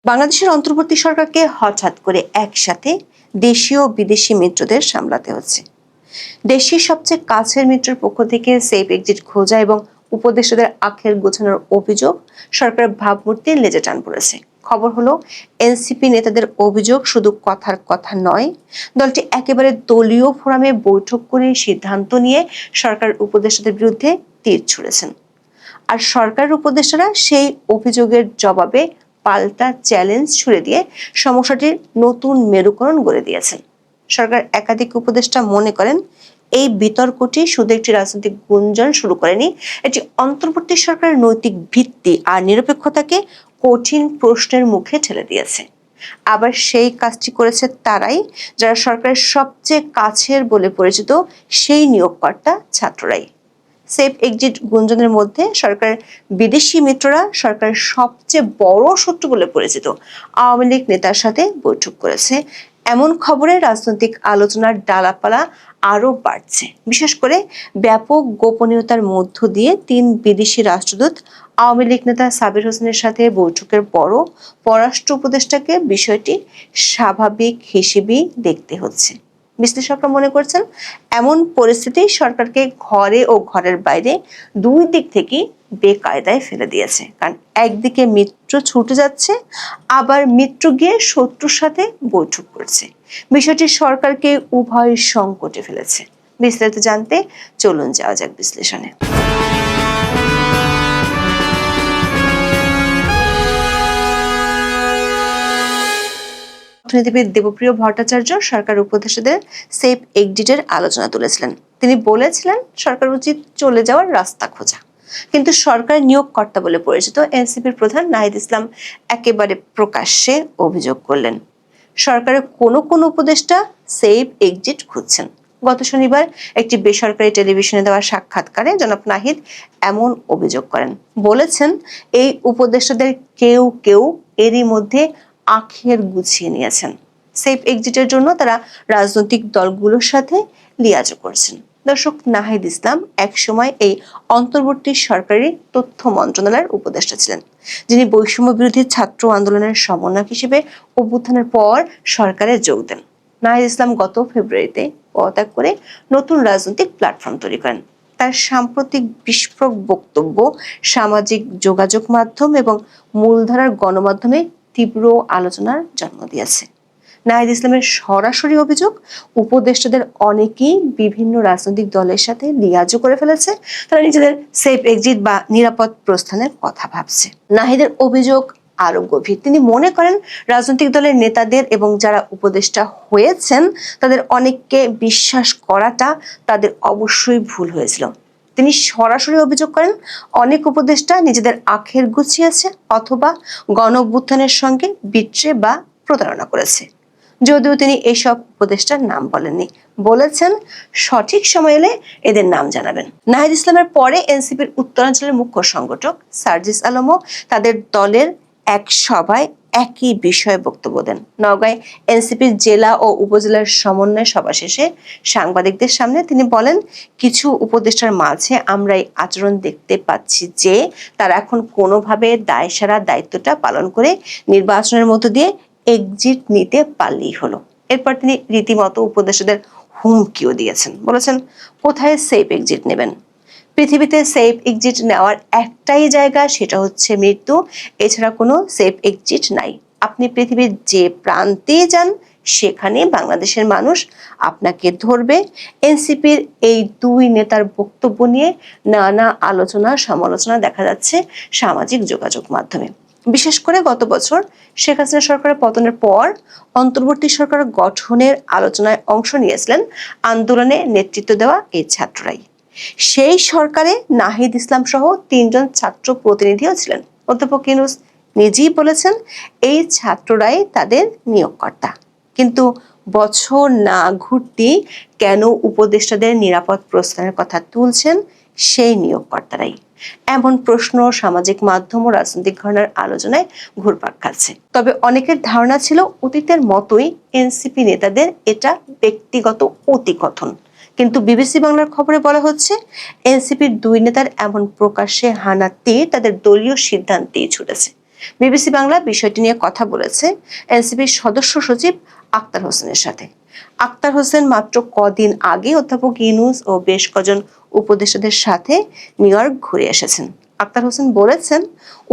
বাংলাদেশের অন্তর্বর্তী সরকারকে হঠাৎ করে একসাথে দেশীয় ও বিদেশি মিত্রদের সামলাতে হচ্ছে। দেশের সবচেয়ে কাছের মিত্রের পক্ষ থেকে সেফ এক্সিট খোঁজা এবং উপদেষ্টাদের আখের গোছানোর অভিযোগ সরকারের ভাবমূর্তির লেজে টান পড়েছে। খবর হলো, এনসিপি নেতাদের অভিযোগ শুধু কথার কথা নয়, দলটি একেবারে দলীয় ফোরামে বৈঠক করে সিদ্ধান্ত নিয়ে সরকার উপদেষ্টাদের বিরুদ্ধে তীর ছুঁড়েছেন। আর সরকারের উপদেষ্টারা সেই অভিযোগের জবাবে পাল্টা চ্যালেঞ্জ ছুড়ে দিয়ে সমস্যাটির নতুন মেরুকরণ গড়ে দিয়েছেন। সরকার একাধিক উপদেষ্টা মনে করেন, এই বিতর্কটি শুধু একটি রাজনৈতিক গুঞ্জন শুরু করেনি, এটি অন্তর্বর্তী সরকারের নৈতিক ভিত্তি আর নিরপেক্ষতাকে কঠিন প্রশ্নের মুখে ঠেলে দিয়েছে। আবার সেই কাজটি করেছে তারাই যারা সরকারের সবচেয়ে কাছের বলে পরিচিত সেই নিয়োগকর্তা ছাত্ররাই। সেফ এক্সিট গুঞ্জনের মধ্যে সরকারের বিদেশি মিত্ররা সরকারের সবচেয়ে বড় শত্রু বলে পরিচিত আওয়ামী লীগ নেতার সাথে বৈঠক করেছে, এমন খবরে রাজনৈতিক আলোচনার ডালাপালা আরো বাড়ছে। বিশেষ করে ব্যাপক গোপনীয়তার মধ্য দিয়ে ৩ বিদেশি রাষ্ট্রদূত আওয়ামী লীগ নেতা সাবির হোসেনের সাথে বৈঠকের পরও পররাষ্ট্র উপদেষ্টাকে বিষয়টি স্বাভাবিক হিসেবেই দেখতে হচ্ছে। বিশ্লেষকরা মনে করছেন, এমন পরিস্থিতি সরকারকে ঘরে ও ঘরের বাইরে দুই দিক থেকেই বেকায়দায় ফেলে দিয়েছে। কারণ একদিকে মিত্র ছুটে যাচ্ছে, আবার মিত্র গিয়ে শত্রুর সাথে বৈঠক করছে। বিষয়টি সরকারকে উভয় সংকটে ফেলেছে। বিস্তারিত জানতে চলুন যাওয়া যাক বিশ্লেষণে। অর্থনীতিবিদ দেবপ্রিয় ভট্টাচার্য সরকার উপদেষ্টাদের সেফ এক্সিটের আলোচনা তুলেছিলেন। তিনি বলেছিলেন, সরকার উচিত চলে যাওয়ার রাস্তা খোঁজা। কিন্তু সরকারের নিয়োগকর্তা বলে পরিচিত এনসিপির প্রধান নাহিদ ইসলাম একেবারে প্রকাশ্যে অভিযোগ করলেন, সরকারের কোনো উপদেষ্টা সেফ এক্সিট খুঁজছেন। গত শনিবার একটি বেসরকারি টেলিভিশনে দেওয়া সাক্ষাৎকারে জনাব নাহিদ এমন অভিযোগ করেন। বলেছেন, এই উপদেষ্টাদের কেউ কেউ এরই মধ্যে আখের গুছিয়ে নিয়েছেন। সেফ এক্সিটের জন্য তারা রাজনৈতিক দলগুলোর সাথে লিয়াজো করছেন। দর্শক, নাহিদ ইসলাম একসময় এই অন্তর্বর্তী সরকারি তথ্য মন্ত্রণালয়ের উপদেষ্টা ছিলেন, যিনি বৈষম্য বিরোধী ছাত্র আন্দোলনের সমন্বয়ক হিসেবে অভ্যুত্থানের পর সরকারে যোগ দেন। নাহিদ ইসলাম গত ফেব্রুয়ারিতে পদত্যাগ করে নতুন রাজনৈতিক প্ল্যাটফর্ম তৈরি করেন। তার সাম্প্রতিক বিস্ফোরক বক্তব্য সামাজিক যোগাযোগ মাধ্যম এবং মূলধারার গণমাধ্যমে তীব্র আলোচনার জন্ম দিয়েছে। নাহিদ ইসলামের সরাসরি অভিযোগ, উপদেষ্টাদের অনেকেই বিভিন্ন রাজনৈতিক দলের সাথে লিয়াজো করে ফেলেছে, তারা নিজেদের সেফ এক্সিট বা নিরাপদ প্রস্থানের কথা ভাবছে। নাহিদের অভিযোগ আরো গভীর। তিনি মনে করেন, রাজনৈতিক দলের নেতাদের এবং যারা উপদেষ্টা হয়েছেন তাদের অনেককে বিশ্বাস করাটা তাদের অবশ্যই ভুল হয়েছিল। তিনি সরাসরি অভিযোগ করেন, অনেক উপদেষ্টা নিজেদের আখের গুছিয়েছে অথবা গণ অভ্যুত্থানের সঙ্গে বিট্রে বা প্রতারণা করেছে। যদিও তিনি এসব উপদেষ্টার নাম বলেননি, বলেছেন সঠিক সময় এলে এদের নাম জানাবেন। নাহিদ ইসলামের পরে এনসিপির উত্তরাঞ্চলের মুখ্য সংগঠক সার্জিস আলমও তাদের দলের এক সভায় একই বিষয়ে বক্তব্য দেন। নওগাঁয় এনসিপির জেলা ও উপজেলার সমন্বয় সভা শেষে সাংবাদিকদের সামনে তিনি বলেন, কিছু উপদেষ্টার মাঝে আমরা এই আচরণ দেখতে পাচ্ছি যে তারা এখন কোনোভাবে দায়সারা দায়িত্বটা পালন করে নির্বাচনের মধ্য দিয়ে এক্সিট নিতে পারলেই হলো। এরপর তিনি রীতিমতো উপদেষ্টাদের হুমকিও দিয়েছেন। বলেছেন, কোথায় সেফ এক্সিট নেবেন? পৃথিবীতে সেফ এক্সিট নেওয়ার একটাই জায়গা, সেটা হচ্ছে মৃত্যু। এছাড়া কোনো সেফ এক্সিট নাই। আপনি পৃথিবীর যে প্রান্তে যান সেখানে বাংলাদেশের মানুষ আপনাকে ধরবে। এনসিপির এই দুই নেতার বক্তব্য নিয়ে নানা আলোচনা সমালোচনা দেখা যাচ্ছে সামাজিক যোগাযোগ মাধ্যমে। বিশেষ করে গত বছর শেখ হাসিনা সরকারের পতনের পর অন্তর্বর্তী সরকার গঠনের আলোচনায় অংশ নিয়েছিলেন আন্দোলনে নেতৃত্ব দেওয়া এই ছাত্ররাই। সেই সরকারে নাহিদ ইসলাম সহ ৩ জন ছাত্র প্রতিনিধিও ছিলেন। অধ্যাপক ইউনূস নিজেই বলেছেন, এই ছাত্ররাই তাদের নিয়োগকর্তা। কিন্তু বছর না ঘুরতেই কেন উপদেষ্টাদের নিরাপদ প্রস্থানের কথা তুলছেন সেই নিয়োগকর্তারাই? এমন প্রশ্ন সামাজিক মাধ্যম ও রাজনৈতিক ঘটনার আলোচনায় ঘুরপাক খাচ্ছে। তবে অনেকের ধারণা ছিল, অতীতের মতোই এনসিপি নেতাদের এটা ব্যক্তিগত অতিকথন। কিন্তু বিবিসি বাংলার খবরে বলা হচ্ছে, এনসিপির দুই নেতার এমন প্রকাশ্যে হানা তীর তাদের দলীয় সিদ্ধান্তেই ছুটেছে। বিবিসি বাংলা বিষয়টি নিয়ে কথা বলেছে এনসিপির সদস্য সচিব আক্তার হোসেনের সাথে। আক্তার হোসেন মাত্র কদিন আগে অধ্যাপক ইউনূস ও বেশ কজন উপদেষ্টাদের সাথে নিউ ইয়র্ক ঘুরে এসেছেন। আক্তার হোসেন বলেছেন,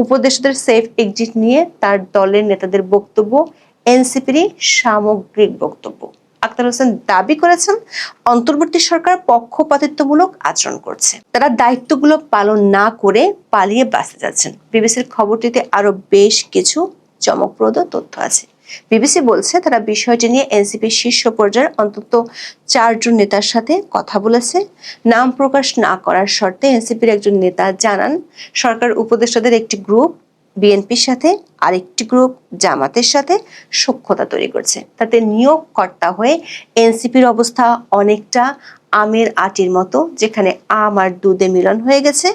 উপদেষ্টাদের সেফ এক্সিট নিয়ে তার দলের নেতাদের বক্তব্য এনসিপিরই সামগ্রিক বক্তব্য। আক্তার হোসেন দাবি করেছেন, অন্তর্বর্তী সরকার পক্ষপাতিত্বমূলক আচরণ করছে, তারা দায়িত্বগুলো পালন না করে পালিয়ে বাঁচতে যাচ্ছেন। বিবিসির খবরটিতে আরো বেশ কিছু চমকপ্রদ তথ্য আছে। বিবিসি বলছে, তারা বিষয়টি নিয়ে এনসিপির শীর্ষ পর্যায়ের অন্তত 4 জন নেতার সাথে কথা বলেছে। নাম প্রকাশ না করার শর্তে এনসিপির একজন নেতা জানান, সরকার উপদেষ্টাদের একটি গ্রুপ বিএনপির সাথে আরেকটি গ্রুপ জামাতের সাথে সখ্যতা তৈরি করছে। তাতে নিয়োগকর্তা হয়ে এনসিপির অবস্থা অনেকটা আমের আটির মতো, যেখানে আম আর দুধে মিলন হয়ে গেছে,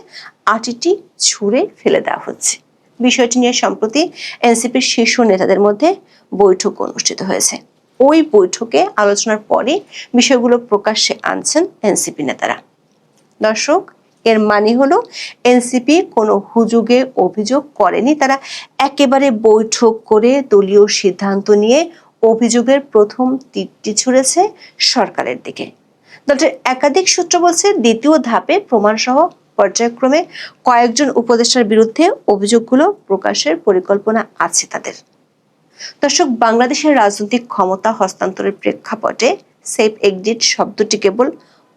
আটিটি ছুঁড়ে ফেলে দেওয়া হচ্ছে। বিষয়টি নিয়ে সম্প্রতি এনসিপির শীর্ষ নেতাদের মধ্যে বৈঠক অনুষ্ঠিত হয়েছে। ওই বৈঠকে আলোচনার পরে বিষয়গুলো প্রকাশ্যে আনছেন এনসিপি নেতারা। দর্শক, এর মানে হলো এনসিপি কোনো হুজুগে অভিযোগ করেনি, তারা একেবারে বৈঠক করে দলীয় সিদ্ধান্ত নিয়ে অভিযোগের প্রথম তীরটি ছুঁড়েছে সরকারের দিকে। দলটির একাধিক সূত্র বলছে, দ্বিতীয় ধাপে প্রমাণসহ পর্যায়ক্রমে কয়েকজন উপদেষ্টার বিরুদ্ধে অভিযোগগুলো প্রকাশের পরিকল্পনা আছে তাদের। দর্শক, বাংলাদেশের রাজনৈতিক ক্ষমতা হস্তান্তরের প্রেক্ষাপটে সেফ এক্সিট শব্দটি কেবল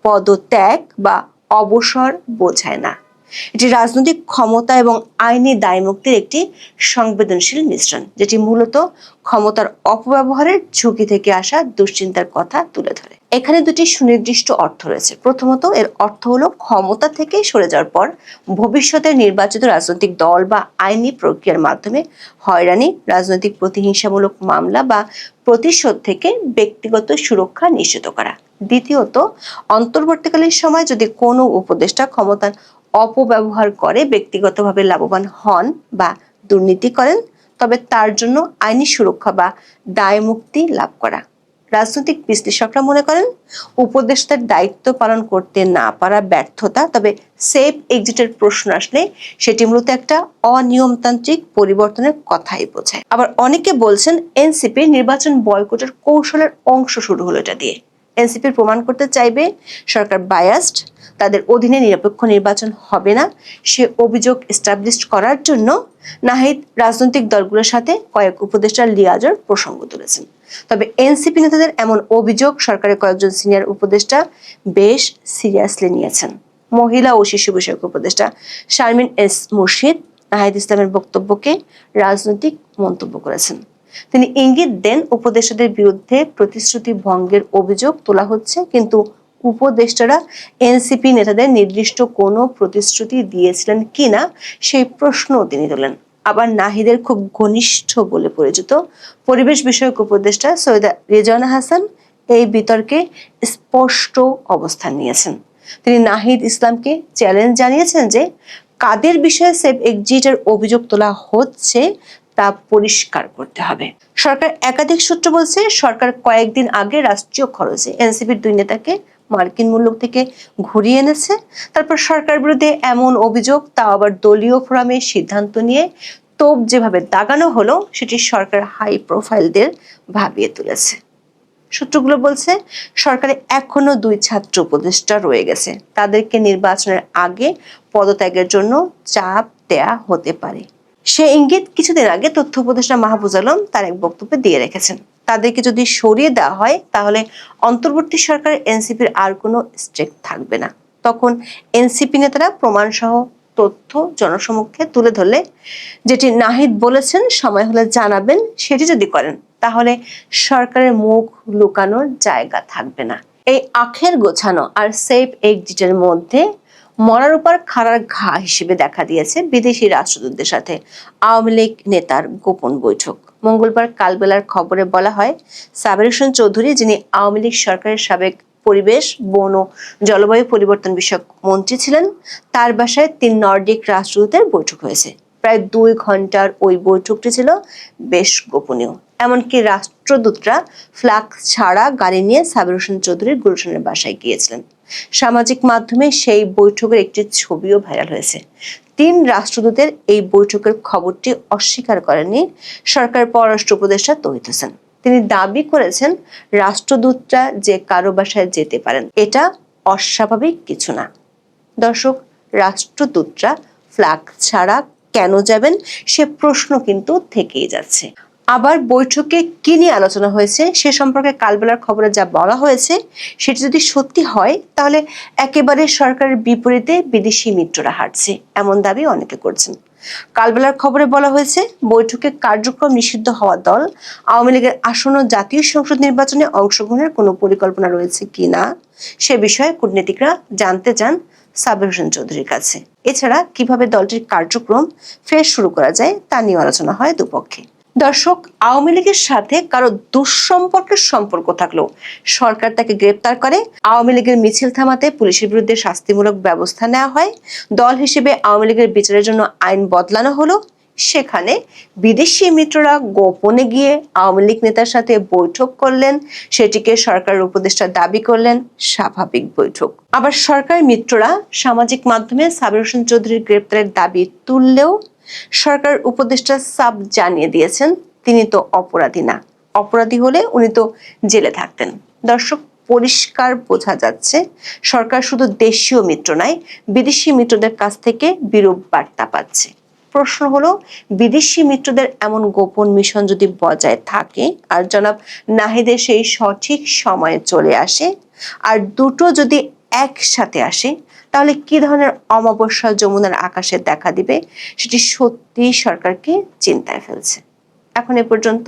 পদত্যাগ বা অবসর বোঝায় না, এটি রাজনৈতিক ক্ষমতা এবং আইনি দায়মুক্তির একটি সংবেদনশীল মিশ্রণ, যেটি মূলত ক্ষমতার অপব্যবহারের ঝুঁকি থেকে আসা দুশ্চিন্তার কথা তুলে ধরে। এখানে দুটি সুনির্দিষ্ট অর্থ রয়েছে। প্রথমত, এর অর্থ হলো ক্ষমতা থেকে সরে যাওয়ার পর ভবিষ্যতে নির্বাচিত রাজনৈতিক দল বা আইনি প্রক্রিয়ার মাধ্যমে হয়রানি, রাজনৈতিক প্রতিহিংসামূলক মামলা বা প্রতিশোধ থেকে ব্যক্তিগত সুরক্ষা নিশ্চিত করা। দ্বিতীয়ত, অন্তর্বর্তীকালীন সময় যদি কোনো উপদেষ্টা ক্ষমতার অপব্যবহার করে ব্যক্তিগতভাবে লাভবান হন বা দুর্নীতি করেন, তবে তার জন্য আইনি সুরক্ষা বা দায়মুক্তি লাভ করা। রাজনৈতিক বিশ্লেষকরা মনে করেন, উপদেষ্টার দায়িত্ব পালন করতে না পারা ব্যর্থতা, তবে সেফ এক্সিটের প্রশ্ন আসলে সেটি মূলত একটা অনিয়মতান্ত্রিক পরিবর্তনের কথাই বোঝায়। আবার অনেকে বলছেন, এনসিপি নির্বাচন বয়কটের কৌশলের অংশ শুরু হলো এটা দিয়ে। এনসিপি প্রমাণ করতে চাইবে সরকার বায়াসড, তাদের অধীনে নিরপেক্ষ নির্বাচন হবে না, সে অভিযোগ এস্টাবলিশ করার জন্য নাহিদ রাজনৈতিক দলগুলোর সাথে কয়েক উপদেষ্টার লিয়াজের প্রসঙ্গ তুলেছেন। তবে এনসিপি নেতাদের এমন অভিযোগ সরকারের কয়েকজন সিনিয়র উপদেষ্টা বেশ সিরিয়াসলি নিয়েছেন। মহিলা ও শিশু বিষয়ক উপদেষ্টা শারমিন এস মুর্শিদ নাহিদ ইসলামের বক্তব্যকে রাজনৈতিক মন্তব্য করেছেন। তিনি ইঙ্গিত দেন, উপদেষ্টাদের বিরুদ্ধে প্রতিশ্রুতি ভঙ্গের অভিযোগ তোলা হচ্ছে, কিন্তু উপদেষ্টারা এনসিপি নেতাদের নির্দিষ্ট কোনো প্রতিশ্রুতি দিয়েছিলেন কিনা সেই প্রশ্নও তিনি তোলেন। আবার নাহিদের খুব ঘনিষ্ঠ বলে পরিচিত পরিবেশ বিষয়ক উপদেষ্টা সৈয়দা রেজওয়ানা হাসান এই বিতর্কে স্পষ্ট অবস্থান নিয়েছেন। তিনি নাহিদ ইসলামকে চ্যালেঞ্জ জানিয়েছেন যে, কাদের বিষয়ে সেফ এক্সিটের অভিযোগ তোলা হচ্ছে তা পরিষ্কার করতে হবে। সরকার একাধিক সূত্র বলছে, সরকার কয়েকদিন আগে রাষ্ট্রীয় খরচে এনসিপির 2 নেতাকে মার্কিন মূল্য থেকে ঘুরিয়ে এনেছে। তারপর সরকার বিরুদ্ধে এমন অভিযোগ, তা আবার দলীয় ফোরামে সিদ্ধান্ত নিয়ে তোপ যেভাবে দাগানো হলো, সেটি সরকার হাই প্রোফাইলদের ভাবিয়ে তুলেছে। সূত্রগুলো বলছে, সরকারে এখনো 2 ছাত্র উপদেষ্টা রয়ে গেছে, তাদেরকে নির্বাচনের আগে পদত্যাগের জন্য চাপ দেয়া হতে পারে। সে ইঙ্গিত কিছুদিন আগে তথ্য উপদেষ্টা মাহফুজ আলম তার এক বক্তব্যে দিয়ে রেখেছেন। তাদেরকে যদি সরিয়ে দেওয়া হয়, তাহলে অন্তর্বর্তী সরকারের এনসিপির আর কোনো স্টেক থাকবে না। তখন এনসিপি নেতারা প্রমাণসহ তথ্য জনসমক্ষে তুলে ধরলে, যেটি নাহিদ বলেছেন সময় হলে জানাবেন, সেটি যদি করেন, তাহলে সরকারের মুখ লুকানোর জায়গা থাকবে না। এই আখের গোছানো আর সেফ এক্সিটের মধ্যে মরার উপর খাড়ার ঘা হিসেবে দেখা দিয়েছে বিদেশি রাষ্ট্রদূতদের সাথে আওয়ামী লীগ নেতার গোপন বৈঠক। মঙ্গলবার কালবেলার খবরে বলা হয়, সাবের হোসেন চৌধুরী, যিনি আওয়ামী লীগ সরকারের সাবেক পরিবেশ, বন ও জলবায়ু পরিবর্তন বিষয়ক মন্ত্রী ছিলেন, তার বাসায় 3 নর্ডিক রাষ্ট্রদূতের বৈঠক হয়েছে। প্রায় 2 ঘন্টার ওই বৈঠকটি ছিল বেশ গোপনীয়। এমনকি রাষ্ট্রদূতরা ফ্ল্যাগ ছাড়া গাড়ি নিয়ে সাবের হোসেন চৌধুরীর গুলশানের বাসায় গিয়েছিলেন। সামাজিক মাধ্যমে সেই বৈঠকের একটি ছবিও ভাইরাল হয়েছে। তিন রাষ্ট্রদূতের এই বৈঠকের খবরটি অস্বীকার করেননি সরকারের পররাষ্ট্র উপদেষ্টা তৌহিদ হোসেন। তিনি দাবি করেছেন রাষ্ট্রদূতরা যে কারো বাসায় যেতে পারেন, এটা অস্বাভাবিক কিছু না। দর্শক, রাষ্ট্রদূতরা ফ্ল্যাগ ছাড়া কেন যাবেন সে প্রশ্ন কিন্তু থেকেই যাচ্ছে। আবার বৈঠকে কি নিয়ে আলোচনা হয়েছে সে সম্পর্কে কালবেলার খবরে যা বলা হয়েছে সেটি যদি সত্যি হয় তাহলে একেবারে সরকারের বিপরীতে বিদেশি মিত্ররা হাঁটছে, এমন দাবি অনেকে করছেন। কালবেলার খবরে বলা হয়েছে বৈঠকে কার্যক্রম নিষিদ্ধ হওয়া দল আওয়ামী লীগের আসন্ন জাতীয় সংসদ নির্বাচনে অংশগ্রহণের কোনো পরিকল্পনা রয়েছে কিনা সে বিষয়ে কূটনীতিকরা জানতে চান সাবের হোসেন চৌধুরীর কাছে। এছাড়া কিভাবে দলটির কার্যক্রম ফের শুরু করা যায় তা নিয়ে আলোচনা হয় দুপক্ষে। দর্শক, আওয়ামী লীগের সাথে কারো দুঃসম্পর্কের সম্পর্ক থাকলেও সরকার তাকে গ্রেপ্তার করে, আওয়ামী লীগের মিছিল থামাতে পুলিশের বিরুদ্ধে শাস্তিমূলক ব্যবস্থা নেওয়া হয়, দল হিসেবে আওয়ামী লীগের বিচারের জন্য আইন বদলানো হলো, সেখানে বিদেশি মিত্ররা গোপনে গিয়ে আওয়ামী লীগ নেতার সাথে বৈঠক করলেন, সেটিকে সরকারের উপদেষ্টা দাবি করলেন স্বাভাবিক বৈঠক। আবার সরকার মিত্ররা সামাজিক মাধ্যমে সাবের হোসেন চৌধুরীর গ্রেপ্তারের দাবি তুললেও সরকার উপদেষ্টা সাব জানিয়ে দিয়েছেন তিনি তো অপরাধী না, অপরাধী হলে উনি তো জেলে থাকতেন। দর্শক, পরিষ্কার বোঝা যাচ্ছে সরকার শুধু দেশীয় মিত্র নয়, বিদেশি মিত্রদের কাছ থেকে বিরূপ বার্তা পাচ্ছে। প্রশ্ন হলো, বিদেশি মিত্রদের এমন গোপন মিশন যদি বজায় থাকে আর জনাব নাহিদের সেই সঠিক সময়ে চলে আসে আর দুটো যদি একসাথে আসে তাহলে কি ধরনের অমাবস্যা যমুনার আকাশে দেখা দিবে সেটি সত্যি সরকারকে চিন্তায় ফেলছে। এখন এ পর্যন্ত।